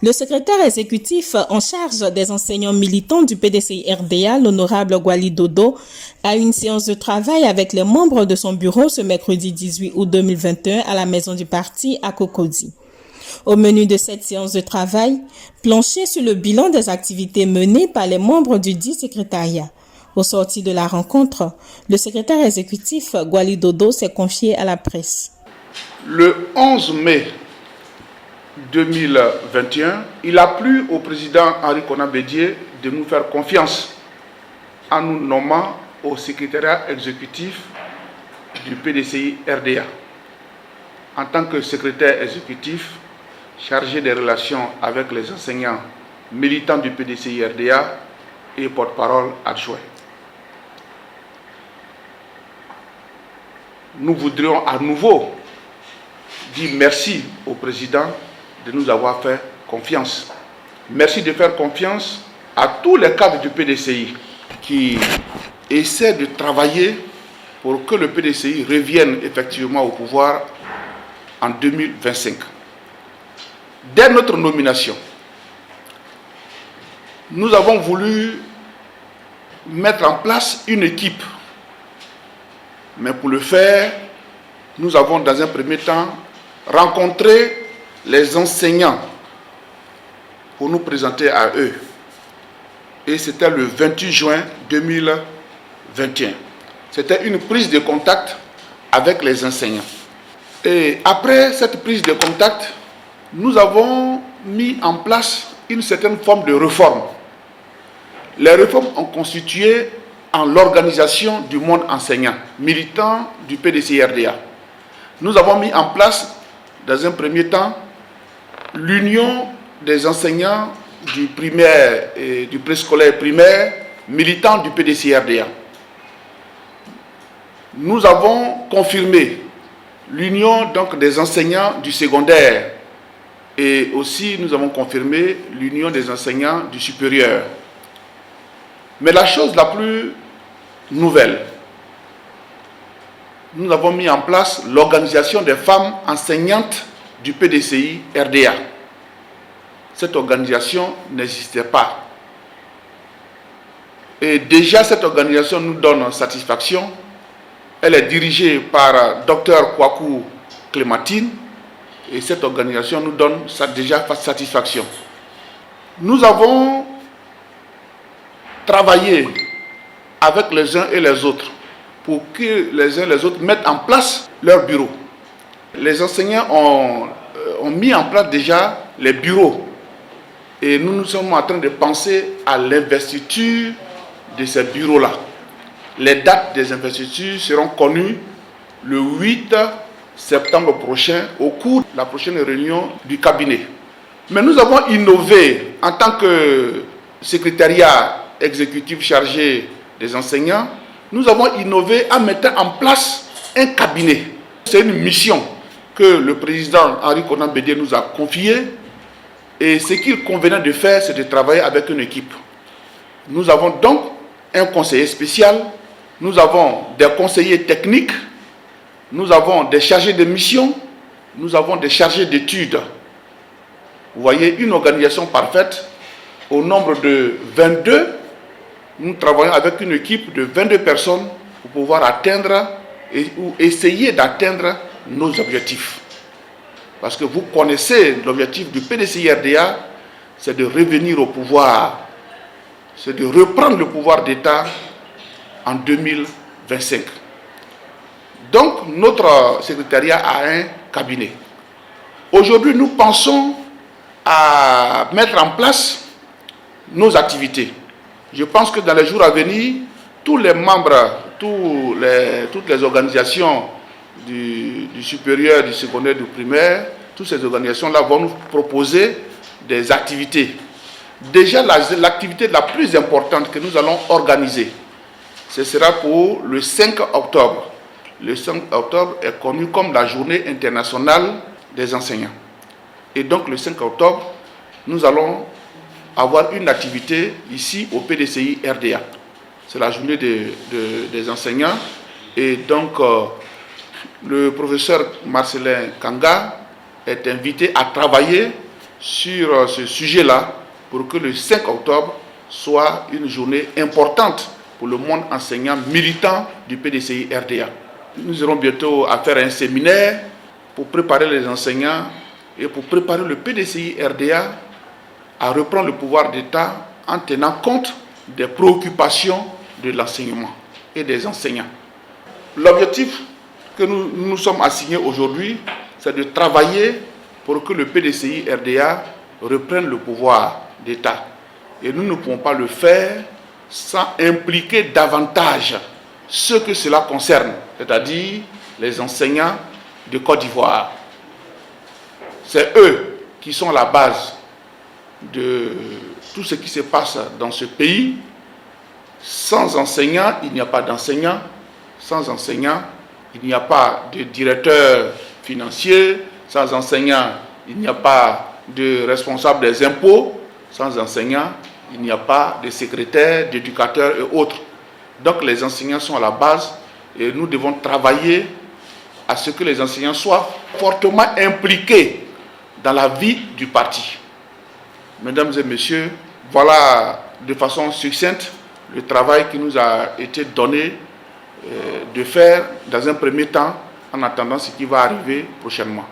Le secrétaire exécutif en charge des enseignants militants du PDCI-RDA, l'honorable Gwali Dodo, a eu une séance de travail avec les membres de son bureau ce mercredi 18 août 2021 à la maison du parti à Cocody. Au menu de cette séance de travail, plancher sur le bilan des activités menées par les membres du dit secrétariat. Au sorti de la rencontre, le secrétaire exécutif Gwali Dodo s'est confié à la presse. Le 11 mai 2021, il a plu au président Henri Konan Bédié de nous faire confiance en nous nommant au secrétariat exécutif du PDCI-RDA en tant que secrétaire exécutif chargé des relations avec les enseignants militants du PDCI-RDA et porte-parole adjoint. Nous voudrions à nouveau dire merci au président de nous avoir fait confiance. Merci de faire confiance à tous les cadres du PDCI qui essaient de travailler pour que le PDCI revienne effectivement au pouvoir en 2025. Dès notre nomination, nous avons voulu mettre en place une équipe. Mais pour le faire, nous avons dans un premier temps rencontré les enseignants pour nous présenter à eux. Et c'était le 28 juin 2021. C'était une prise de contact avec les enseignants. Et après cette prise de contact, nous avons mis en place une certaine forme de réforme. Les réformes ont constitué en l'organisation du monde enseignant, militant du PDCI-RDA. Nous avons mis en place, dans un premier temps, l'union des enseignants du primaire et du préscolaire primaire, militants du PDCI-RDA. Nous avons confirmé l'union donc des enseignants du secondaire et aussi nous avons confirmé l'union des enseignants du supérieur. Mais la chose la plus nouvelle, nous avons mis en place l'organisation des femmes enseignantes du PDCI-RDA. Cette organisation n'existait pas. Et déjà, cette organisation nous donne satisfaction. Elle est dirigée par Dr Kwaku Clémentine et cette organisation nous donne déjà satisfaction. Nous avons travaillé avec les uns et les autres pour que les uns et les autres mettent en place leur bureau. Les enseignants ont mis en place déjà les bureaux et nous sommes en train de penser à l'investiture de ces bureaux-là. Les dates des investitures seront connues le 8 septembre prochain au cours de la prochaine réunion du cabinet. Mais nous avons innové en tant que secrétariat exécutif chargé des enseignants, nous avons innové en mettant en place un cabinet. C'est une mission que le président Henri Konan Bédié nous a confiée et ce qu'il convenait de faire, c'est de travailler avec une équipe. Nous avons donc un conseiller spécial, nous avons des conseillers techniques, nous avons des chargés de mission, nous avons des chargés d'études. Vous voyez, une organisation parfaite au nombre de 22. Nous travaillons avec une équipe de 22 personnes pour pouvoir atteindre ou essayer d'atteindre nos objectifs. Parce que vous connaissez l'objectif du PDCI-RDA, c'est de revenir au pouvoir, c'est de reprendre le pouvoir d'État en 2025. Donc, notre secrétariat a un cabinet. Aujourd'hui, nous pensons à mettre en place nos activités. Je pense que dans les jours à venir, tous les membres, toutes les organisations du supérieur, du secondaire, du primaire, toutes ces organisations-là vont nous proposer des activités. Déjà, l'activité la plus importante que nous allons organiser, ce sera pour le 5 octobre. Le 5 octobre est connu comme la journée internationale des enseignants. Et donc, le 5 octobre, nous allons avoir une activité ici au PDCI-RDA. C'est la journée des enseignants. Et donc, le professeur Marcelin Kanga est invité à travailler sur ce sujet-là pour que le 5 octobre soit une journée importante pour le monde enseignant militant du PDCI RDA. Nous aurons bientôt à faire un séminaire pour préparer les enseignants et pour préparer le PDCI RDA à reprendre le pouvoir d'État en tenant compte des préoccupations de l'enseignement et des enseignants. L'objectif que nous nous sommes assignés aujourd'hui, c'est de travailler pour que le PDCI RDA reprenne le pouvoir d'État. Et nous ne pouvons pas le faire sans impliquer davantage ceux que cela concerne, c'est-à-dire les enseignants de Côte d'Ivoire. C'est eux qui sont la base de tout ce qui se passe dans ce pays. Sans enseignants, il n'y a pas d'enseignants. Sans enseignants, il n'y a pas de directeur financier. Sans enseignants, il n'y a pas de responsable des impôts. Sans enseignants, il n'y a pas de secrétaire, d'éducateurs et autres. Donc les enseignants sont à la base et nous devons travailler à ce que les enseignants soient fortement impliqués dans la vie du parti. Mesdames et messieurs, voilà de façon succincte le travail qui nous a été donné de faire dans un premier temps en attendant ce qui va arriver prochainement.